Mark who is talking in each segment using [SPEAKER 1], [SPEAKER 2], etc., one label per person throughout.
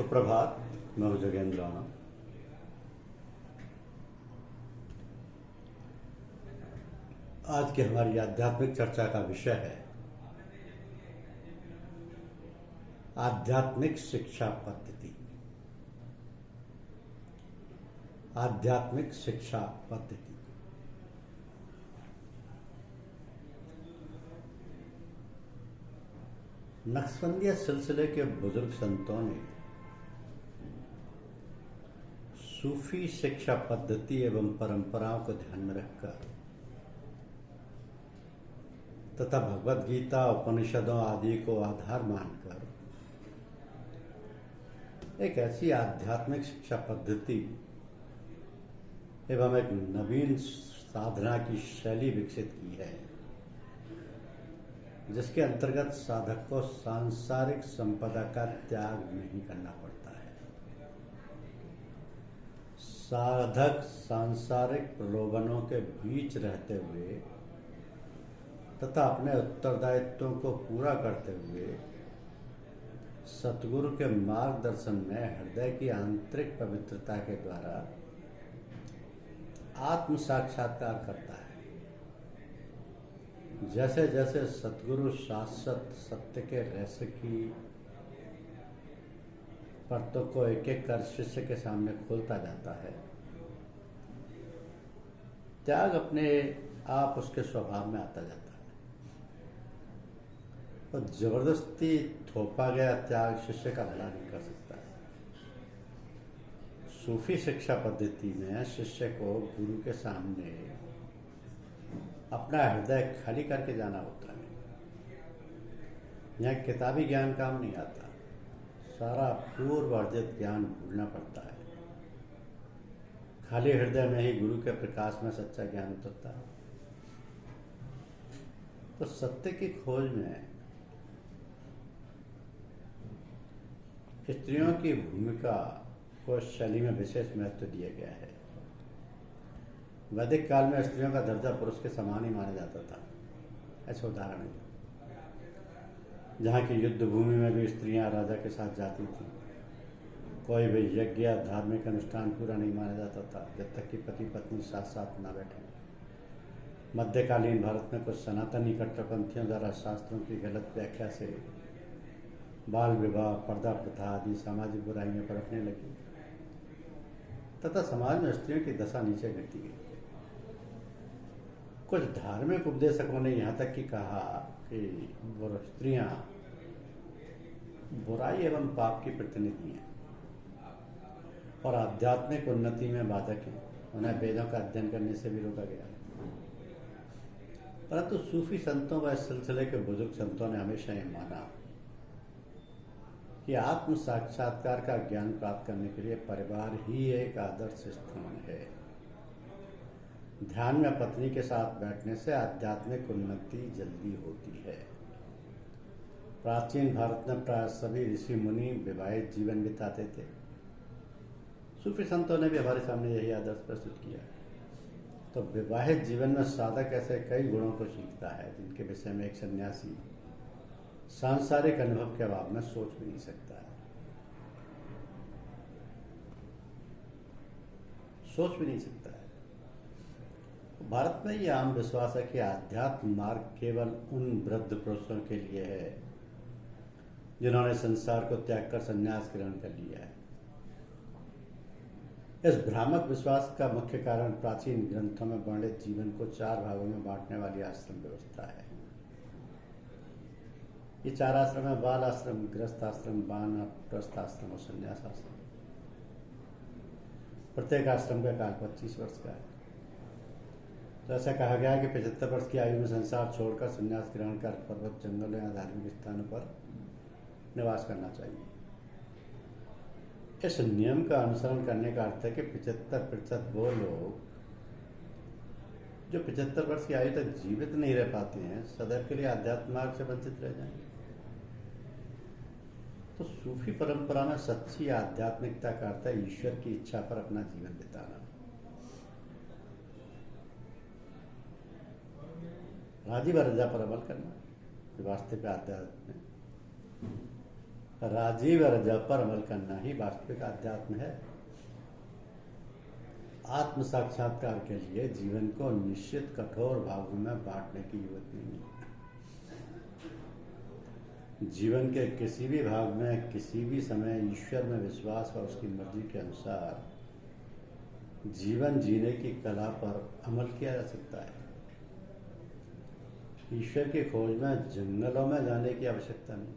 [SPEAKER 1] सुप्रभात। मैं हूं जगेंद्र राणा। आज की हमारी आध्यात्मिक चर्चा का विषय है आध्यात्मिक शिक्षा पद्धति। आध्यात्मिक शिक्षा पद्धति नक्शबंदिया सिलसिले के बुजुर्ग संतों ने सूफी शिक्षा पद्धति एवं परंपराओं को ध्यान में रखकर तथा भगवद गीता उपनिषदों आदि को आधार मानकर एक ऐसी आध्यात्मिक शिक्षा पद्धति एवं एक नवीन साधना की शैली विकसित की है, जिसके अंतर्गत साधक को सांसारिक संपदा का त्याग नहीं करना पड़ता है। साधक सांसारिक प्रलोभनों के बीच रहते हुए तथा अपने उत्तरदायित्वों को पूरा करते हुए सतगुरु के मार्गदर्शन में हृदय की आंतरिक पवित्रता के द्वारा आत्म साक्षात्कार करता है। जैसे जैसे सतगुरु शाश्वत सत्य के रहस्य की परतों को एक एक कर शिष्य के सामने खोलता जाता है, त्याग अपने आप उसके स्वभाव में आता जाता है। और जबरदस्ती थोपा गया त्याग शिष्य का भला नहीं कर सकता है। सूफी शिक्षा पद्धति में शिष्य को गुरु के सामने अपना हृदय खाली करके जाना होता है। यहाँ किताबी ज्ञान काम नहीं आता, सारा पूर्व अर्जित ज्ञान भूलना पड़ता है। खाली हृदय में ही गुरु के प्रकाश में सच्चा ज्ञान उतरता है। तो सत्य की खोज में स्त्रियों की भूमिका को शैली में विशेष महत्व दिया गया है। वैदिक काल में स्त्रियों का दर्जा पुरुष के समान ही माना जाता था। ऐसे उदाहरण है जहाँ की युद्ध भूमि में भी स्त्रियां राजा के साथ जाती थीं। कोई भी यज्ञ या धार्मिक अनुष्ठान पूरा नहीं माना जाता था जब तक कि पति पत्नी साथ साथ न बैठे। मध्यकालीन भारत में कुछ सनातनी कट्टरपंथियों द्वारा शास्त्रों की गलत व्याख्या से बाल विवाह, पर्दा प्रथा आदि सामाजिक बुराइयां पनपने लगी तथा समाज में स्त्रियों की दशा नीचे गिरती गई। कुछ धार्मिक उपदेशकों ने यहाँ तक कि कहा कि स्त्रियां बुराई एवं पाप की प्रतिनिधि हैं और आध्यात्मिक उन्नति में बाधक हैं। उन्हें वेदों का अध्ययन करने से भी रोका गया। परंतु सूफी संतों व इस सिलसिले के बुजुर्ग संतों ने हमेशा ये माना कि आत्म साक्षात्कार का ज्ञान प्राप्त करने के लिए परिवार ही एक आदर्श स्थान है। ध्यान में पत्नी के साथ बैठने से आध्यात्मिक उन्नति जल्दी होती है। प्राचीन भारत में प्राय सभी ऋषि मुनि विवाहित जीवन बिताते थे। सूफी संतों ने भी हमारे सामने यही आदर्श प्रस्तुत किया। तो विवाहित जीवन में साधक ऐसे कई गुणों को सीखता है जिनके विषय में एक सन्यासी सांसारिक अनुभव के अभाव में सोच भी नहीं सकता है। सोच भी नहीं सकता है। भारत में यह आम विश्वास है कि आध्यात्म मार्ग केवल उन वृद्ध पुरुषों के लिए है जिन्होंने संसार को त्याग कर संन्यास ग्रहण कर लिया है। इस भ्रामक विश्वास का मुख्य कारण प्राचीन ग्रंथों में वर्णित जीवन को 4 भागों में बांटने वाली आश्रम व्यवस्था है। ये 4 आश्रम है: बाल आश्रम, गृहस्थ आश्रम, वानप्रस्थ आश्रम और संन्यास आश्रम। प्रत्येक आश्रम का काल 25 वर्ष का है। तो ऐसा कहा गया है कि 75 वर्ष की आयु में संसार छोड़कर संन्यास ग्रहण कर पर्वत, जंगलों या धार्मिक स्थानों पर निवास करना चाहिए। इस नियम का अनुसरण करने का अर्थ है कि 75% वो लोग जो 75 वर्ष की आयु तक जीवित नहीं रह पाते हैं सदैव के लिए आध्यात्म मार्ग से वंचित रह जाएंगे। तो सूफी परंपरा में सच्ची आध्यात्मिकता का अर्थ है ईश्वर की इच्छा पर अपना जीवन बिताना। राजी व रजा पर अमल करना वास्तविक आध्यात्म है। राजीव रजा पर अमल करना ही वास्तविक अध्यात्म है। आत्म साक्षात्कार के लिए जीवन को निश्चित कठोर भागों में बांटने की जरूरत नहीं है। जीवन के किसी भी भाग में किसी भी समय ईश्वर में विश्वास और उसकी मर्जी के अनुसार जीवन जीने की कला पर अमल किया जा सकता है। ईश्वर की खोज में जंगलों में जाने की आवश्यकता नहीं।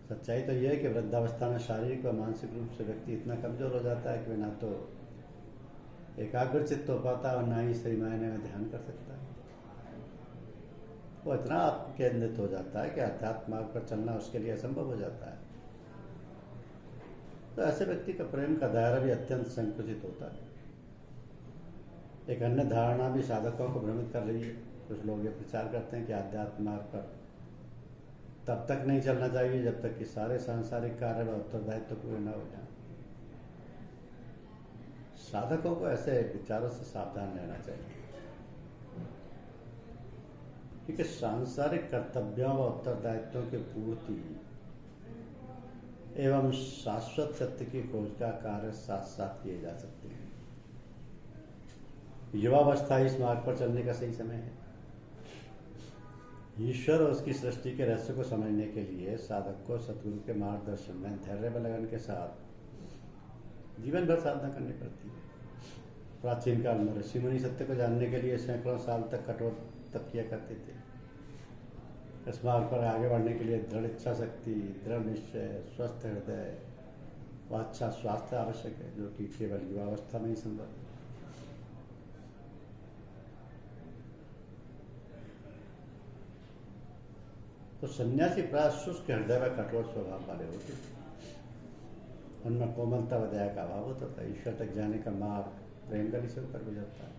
[SPEAKER 1] सच्चाई तो यह है कि वृद्धावस्था में शारीरिक व मानसिक रूप से व्यक्ति इतना कमजोर हो जाता है कि वह ना तो एकाग्रचित्त हो पाता और ना ही सही मायने में ध्यान कर सकता है। वो इतना आत्मकेंद्रित हो जाता है कि अध्यात्म मार्ग पर चलना उसके लिए असंभव हो जाता है। तो ऐसे व्यक्ति का प्रेम का दायरा भी अत्यंत संकुचित होता है। एक अन्य धारणा भी साधकों को भ्रमित कर रही है। कुछ लोग ये प्रचार करते हैं कि आध्यात्म मार्ग पर तब तक नहीं चलना चाहिए जब तक कि सारे सांसारिक कार्य व उत्तरदायित्व पूरे न हो जाए। साधकों को ऐसे विचारों से सावधान रहना चाहिए, क्योंकि सांसारिक कर्तव्यों व उत्तरदायित्वों की पूर्ति एवं शाश्वत सत्य की खोज का कार्य साथ साथ किए जा सकते हैं। युवावस्था इस मार्ग पर चलने का सही समय है। ईश्वर और उसकी सृष्टि के रहस्य को समझने के लिए साधक को सतगुरु के मार्गदर्शन में धैर्य व लगन के साथ जीवन भर साधना करनी पड़ती है। प्राचीन काल में ऋषि मुनि सत्य को जानने के लिए सैकड़ों साल तक कठोर तपस्या करते थे। इस मार्ग पर आगे बढ़ने के लिए दृढ़ इच्छा शक्ति, दृढ़ निश्चय, स्वस्थ हृदय व अच्छा स्वास्थ्य आवश्यक है, जो कि केवल युवावस्था में ही संभव है। तो सन्यासी प्राय शुष्क हृदय व कठोर स्वभाव वाले होते थे। उनमें कोमलता व दया का अभाव होता था। ईश्वर तक जाने का मार्ग प्रेम गली से होकर गुजरता है।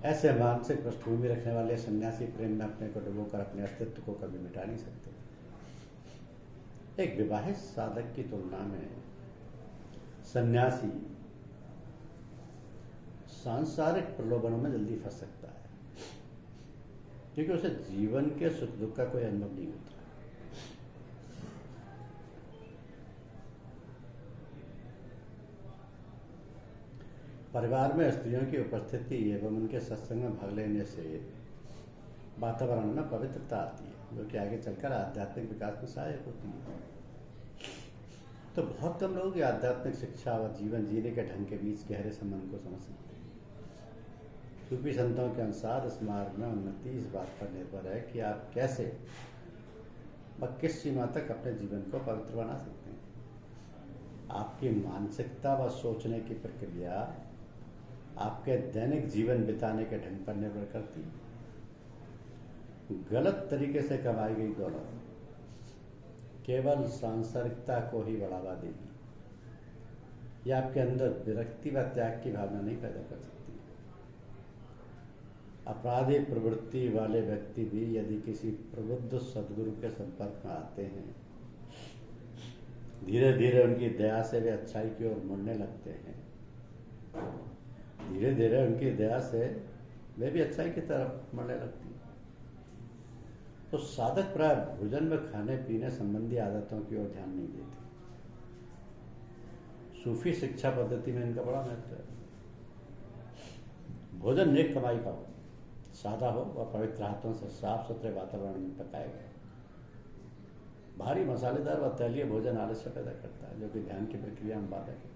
[SPEAKER 1] ऐसे मानसिक पृष्ठभूमि रखने वाले सन्यासी प्रेम में अपने को डुबोकर अपने अस्तित्व को कभी मिटा नहीं सकते। एक विवाहित साधक की तुलना में सन्यासी सांसारिक प्रलोभनों में जल्दी फंस सकता है, क्योंकि उसे जीवन के सुख दुख का कोई अनुभव नहीं होता। परिवार में स्त्रियों की उपस्थिति एवं उनके सत्संग में भाग लेने से वातावरण में पवित्रता आती है, जो कि आगे चलकर आध्यात्मिक विकास में सहायक होती है। तो बहुत कम लोग आध्यात्मिक शिक्षा और जीवन जीने के ढंग के बीच गहरे संबंध को समझ सकते हैं। सूफी संतों के अनुसार इस मार्ग में उन्नति इस बात पर निर्भर है कि आप कैसे व किस सीमा तक अपने जीवन को पवित्र बना सकते हैं। आपकी मानसिकता व सोचने की प्रक्रिया आपके दैनिक जीवन बिताने के ढंग पर निर्भर करती है। गलत तरीके से कमाई गई दौलत केवल सांसारिकता को ही बढ़ावा देगी। यह आपके अंदर विरक्ति व त्याग की भावना नहीं पैदा कर सकती। अपराधी प्रवृत्ति वाले व्यक्ति भी यदि किसी प्रबुद्ध सद्गुरु के संपर्क में आते हैं, धीरे धीरे उनकी दया से वे अच्छाई की ओर मुड़ने लगते हैं। धीरे धीरे उनकी दया से वे भी अच्छाई की तरफ मुड़ने लगती हैं। तो साधक प्राय भोजन में खाने पीने संबंधी आदतों की ओर ध्यान नहीं देते। सूफी शिक्षा पद्धति में इनका बड़ा महत्व है। भोजन नेक कमाई का हो, सादा हो व पवित्र हाथों से साफ सुथरे वातावरण में पकाया गया। भारी मसालेदार व तैलीय भोजन आलस्य पैदा करता है, जो कि ध्यान की प्रक्रिया में बाधक है।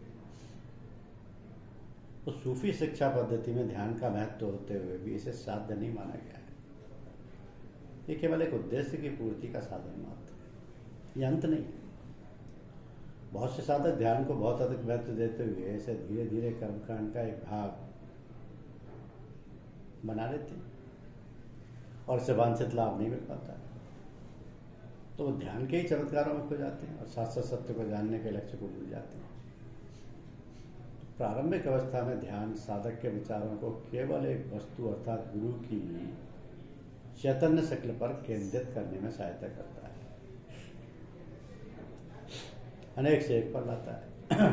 [SPEAKER 1] तो सूफी शिक्षा पद्धति में ध्यान का महत्व होते हुए भी इसे साध्य नहीं माना गया है। ये केवल एक उद्देश्य की पूर्ति का साधन मात्र है, ये अंत नहीं है। बहुत से साधक ध्यान को बहुत अधिक महत्व देते हुए इसे धीरे धीरे कर्मकांड का एक भाग बना लेते हैं और इससे वांछित लाभ नहीं मिल पाता है। तो वो ध्यान के ही चमत्कारों में खो जाते हैं और शाश्वत सत्य को जानने के लक्ष्य को भूल जाते हैं। प्रारंभिक अवस्था में ध्यान साधक के विचारों को केवल एक वस्तु अर्थात गुरु की चैतन्य शक्ल पर केंद्रित करने में सहायता करता है, अनेक से एक पर लाता है।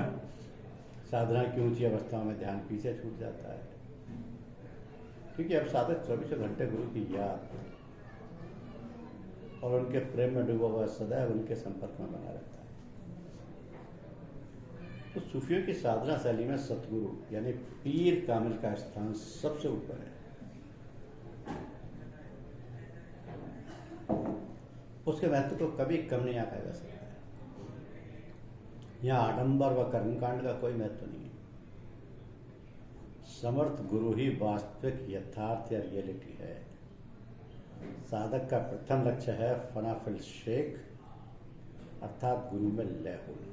[SPEAKER 1] साधना की ऊंची अवस्थाओं में ध्यान पीछे छूट जाता है, क्योंकि अब साधक 24 घंटे गुरु की याद और उनके प्रेम में डूबा हुआ सदैव उनके संपर्क में बना रहता है। तो सूफियों की साधना शैली में सतगुरु यानी पीर कामिल का स्थान सबसे ऊपर है। उसके महत्व को कभी कम नहीं आंका जा सकता है। यहाँ आडंबर व कर्मकांड का कोई महत्व नहीं है। समर्थ गुरु ही वास्तविक यथार्थ या रियलिटी है। साधक का प्रथम लक्ष्य है फनाफिल शेख अर्थात गुरु में लय होना।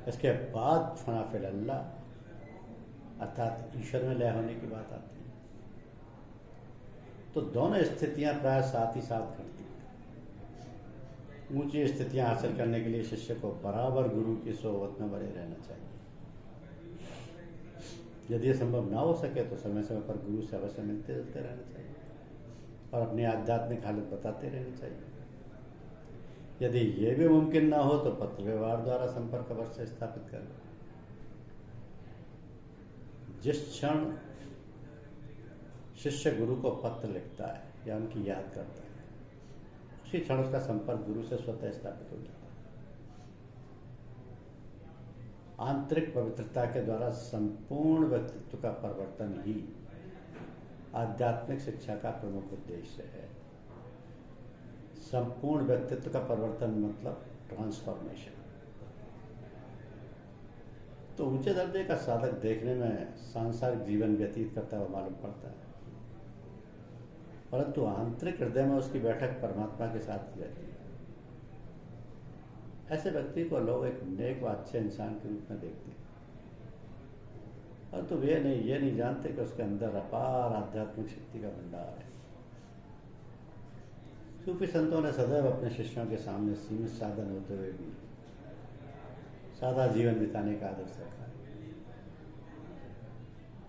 [SPEAKER 1] इसके बाद फनाफिल अल्लाह अर्थात ईश्वर में लय होने की बात आती है। तो दोनों स्थितियां प्राय साथ ही साथ घटती हैं। ऊंची स्थितियां हासिल करने के लिए शिष्य को बराबर गुरु की सोहबत में बने रहना चाहिए। यदि यह संभव ना हो सके तो समय समय पर गुरु से अवश्य मिलते जुलते रहना चाहिए और अपनी आध्यात्मिक हालत बताते रहनी चाहिए। यदि ये भी मुमकिन ना हो तो पत्र व्यवहार द्वारा संपर्क अवश्य स्थापित करें। जिस क्षण शिष्य गुरु को पत्र लिखता है या उनकी याद करता है, उसी क्षण उसका संपर्क गुरु से स्वतः स्थापित हो जाता है। आंतरिक पवित्रता के द्वारा संपूर्ण व्यक्तित्व का परिवर्तन ही आध्यात्मिक शिक्षा का प्रमुख उद्देश्य है। संपूर्ण व्यक्तित्व का परिवर्तन मतलब ट्रांसफॉर्मेशन। तो ऊंचे दर्जे का साधक देखने में सांसारिक जीवन व्यतीत करता हुआ मालूम पड़ता है, परंतु आंतरिक हृदय में उसकी बैठक परमात्मा के साथ रहती है। ऐसे व्यक्ति को लोग एक नेक व अच्छे इंसान के रूप में देखते हैं, परंतु वे ये नहीं जानते कि उसके अंदर अपार आध्यात्मिक शक्ति का भंडार है। सूफी संतों ने सदैव अपने शिष्यों के सामने सीमित साधन होते हुए भी सादा जीवन बिताने का आदर्श रखा है।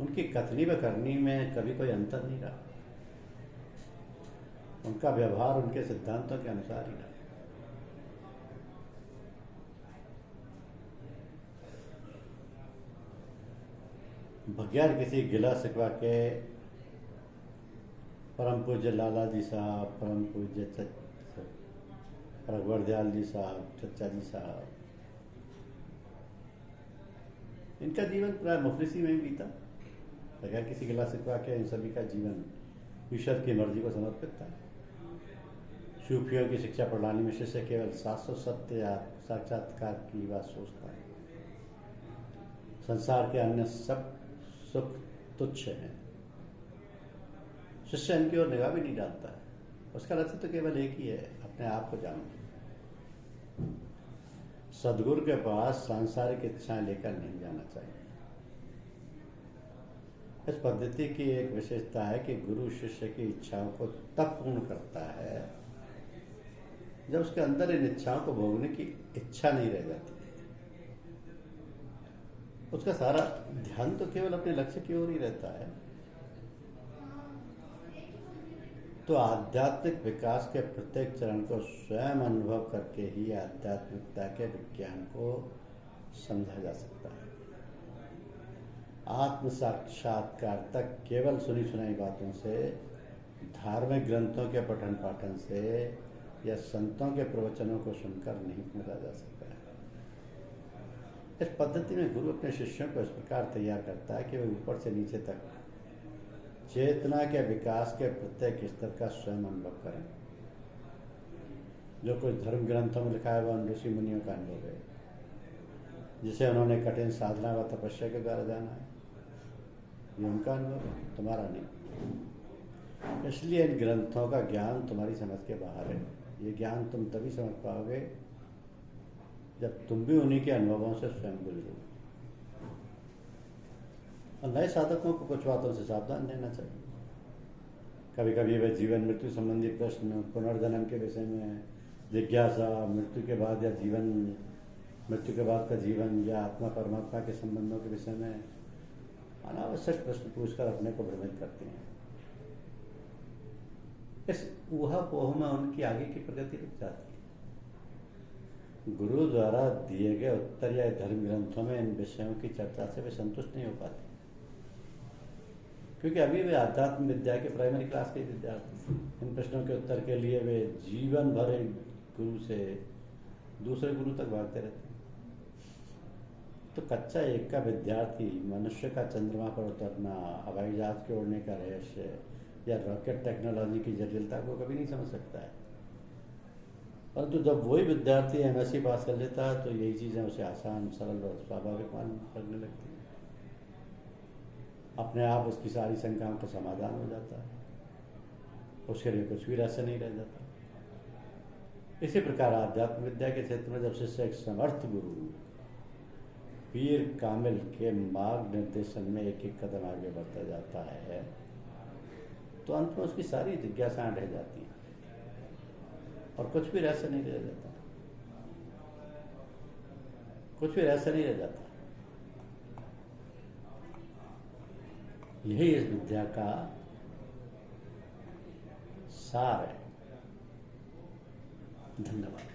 [SPEAKER 1] उनकी कथनी व करनी में कभी कोई अंतर नहीं रहा। उनका व्यवहार उनके सिद्धांतों के अनुसार ही रहा। बगैर किसी गिला शिकवा के परम पूज्य लाला जी साहब, परम पूज्य रघुवर दयाल जी साहब, चचा जी साहब, इनका जीवन प्राय मुफलिसी में ही बीता। बगैर किसी गिला शिकवा के इन सभी का जीवन ईश्वर की मर्जी को समर्पित था। सूफियों की शिक्षा प्रणाली में शिष्य केवल शाश्वत सत्य या साक्षात्कार की बात सोचता है। संसार के अन्य सब सुख तुच्छ है। शिष्य इनकी ओर निगाह भी नहीं डालता है। उसका लक्ष्य तो केवल एक ही है, अपने आप को जानना। सदगुरु के पास सांसारिक इच्छाएं लेकर नहीं जाना चाहिए। इस पद्धति की एक विशेषता है कि गुरु शिष्य की इच्छाओं को तब पूर्ण करता है जब उसके अंदर इन इच्छाओं को भोगने की इच्छा नहीं रह जाती। उसका सारा ध्यान तो केवल अपने लक्ष्य की ओर ही रहता है। तो आध्यात्मिक विकास के प्रत्येक चरण को स्वयं अनुभव करके ही आध्यात्मिकता के विज्ञान को समझा जा सकता है। आत्म साक्षात्कार तक केवल सुनी सुनाई बातों से, धार्मिक ग्रंथों के पठन पाठन से या संतों के प्रवचनों को सुनकर नहीं पहुंचा जा सकता है। इस पद्धति में गुरु अपने शिष्यों को इस प्रकार तैयार करता है कि वे ऊपर से नीचे तक चेतना के विकास के प्रत्येक स्तर का स्वयं अनुभव करें। जो कुछ धर्म ग्रंथों में लिखा है वह ऋषि मुनियों का अनुभव है, जिसे उन्होंने कठिन साधना व तपस्या के द्वारा जाना है। ये उनका अनुभव है, तुम्हारा नहीं। इसलिए इन ग्रंथों का ज्ञान तुम्हारी समझ के बाहर है। ये ज्ञान तुम तभी समझ पाओगे जब तुम भी उन्हीं के अनुभवों से स्वयं गुजरोगे। और नए साधकों को कुछ बातों से सावधान रहना चाहिए। कभी कभी वे जीवन मृत्यु संबंधी प्रश्न, पुनर्जन्म के विषय में जिज्ञासा, मृत्यु के बाद या जीवन, मृत्यु के बाद का जीवन या आत्मा परमात्मा के संबंधों के विषय में अनावश्यक प्रश्न पूछकर अपने को भ्रमित करते हैं। इस ऊहापोह में उनकी आगे की प्रगति रुक जाती है। गुरु द्वारा दिए गए उत्तर या धर्म ग्रंथों में इन विषयों की चर्चा से वे संतुष्ट नहीं हो पाते। क्योंकि अभी वे आध्यात्म विद्या के प्राइमरी क्लास के विद्यार्थी, इन प्रश्नों के उत्तर के लिए वे जीवन भर एक गुरु से दूसरे गुरु तक भागते रहते हैं। तो कक्षा एक का विद्यार्थी मनुष्य का चंद्रमा पर उतरना, हवाई जहाज के उड़ने का रहस्य या रॉकेट टेक्नोलॉजी की जटिलता को कभी नहीं समझ सकता है। परंतु जब वही विद्यार्थी एमएससी पास कर लेता है तो यही चीज़ें उसे आसान, सरल और स्वाभाविक लगने लगती हैं। अपने आप उसकी सारी शंकाओं का समाधान हो जाता है, उसके लिए कुछ भी रहस्य नहीं रह जाता। इसी प्रकार आध्यात्म विद्या के क्षेत्र में जब शिष्य एक समर्थ गुरु पीर कामिल के मार्ग निर्देशन में एक एक कदम आगे बढ़ता जाता है तो अंत में उसकी सारी जिज्ञासाएं रह जाती हैं और कुछ भी रहस्य नहीं रह जाता, कुछ भी रहस्य नहीं रह जाता। यही इस विद्या का सार है। धन्यवाद।